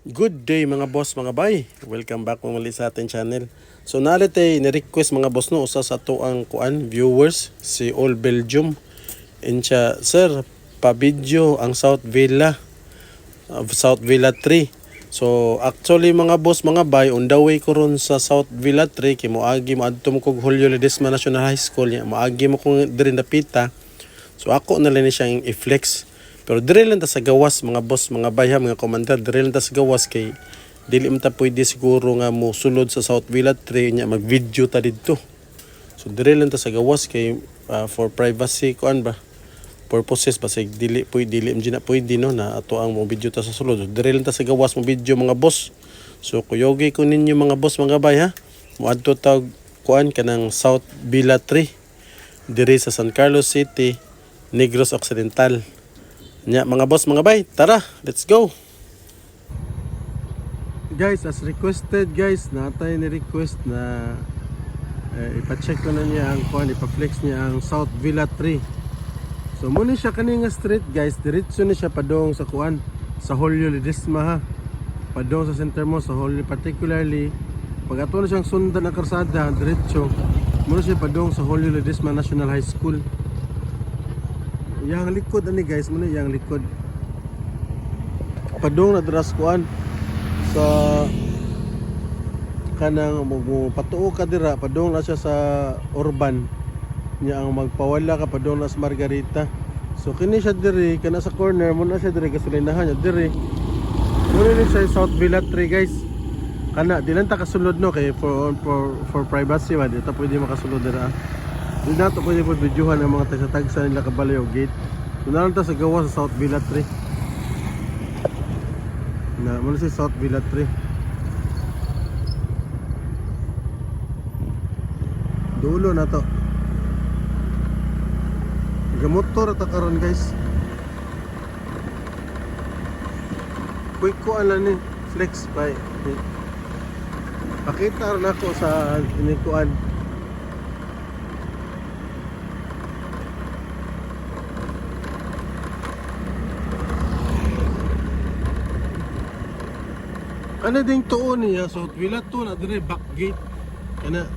Good day mga boss, mga bay. Welcome back mo muli sa ating channel. So nalit ay ni-request mga boss no usa sa ato ang viewers si All Belgium. Siya, sir, pa-video ang South Villa 3. So actually mga boss, mga bay, on the way ko ron sa South Villa 3 kay moagi mo adto mo kog Julio Ledesma National High School ya. Moagi mo kong diri napita. So ako na lang ni siyang i-flex. Pero dire lang ta sa gawas mga boss, mga bayha, mga commander, dire lang ta sa gawas kay dili man ta pwede siguro nga mo sulod sa South Villa 3 nya mag-video ta didto. So dire lang ta sa gawas kay for privacy kuan ba purposes ba sig dili na pwede no na ato ang mo video ta sa sulod. So, dire lang ta sa gawas mo video mga boss. So kuyogi ko ninyo mga boss, mga bayha. Mo adto ta kuan kanang South Villa 3 dire sa San Carlos City, Negros Occidental. Nya mga boss, mga bay, tara, let's go. Guys, as requested guys, natay ni request na ipa-check ko na niya ang kuan, ipa-flex niya ang South Villa 3. So muna siya kaninga street guys, diretso ni siya padong sa kuan, sa Julio Ledesma ha. Padong sa center mo sa Julio, particularly pag ato na siyang sundan ang karsada, diretso muna siya padong sa Julio Ledesma National High School. Yang likod ani guys, muna yang likod. Padong na dras kuan sa kanang patuo ka dira, padong na siya sa urban. Nya ang magpawala ka padong na sa Margarita. So kini siya diri kana sa corner, muna siya diri gasolinahan nya diri. Muna ni sa South Villa 3 guys. Kana di lang ta kasulod no kay for privacy man, di ta pwede makasulod dira. Hindi nato pwede po videohan ang mga tagsa-tagsa nila kabalayo gate. So nalang ta sa gawa sa South Villa 3. Na muna si South Villa 3. Dulo na to. Gamotor ata karon guys. Quick ko ala ni flex by. Pakita rin ako sa inikuan. Ano ding tuon niya, South Villa 2 na dire back gate. Kana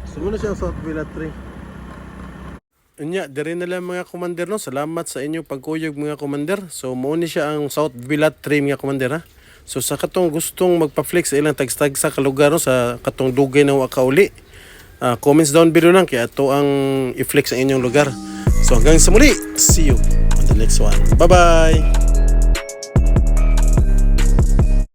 sumuna siya South Villa 3. Unya, dire na lang mga commander no. Salamat sa inyo pagkuyog mga commander. So mo ni siya ang South Villa 3 mga commander ha. So sa katong gustong magpa-flex ilang tagstag sa kalugar no, sa katong dugay na wa kauli. Comments down below lang kaya ato ang i-flex ang inyong lugar. So hanggang sa muli. See you on the next one. Bye-bye.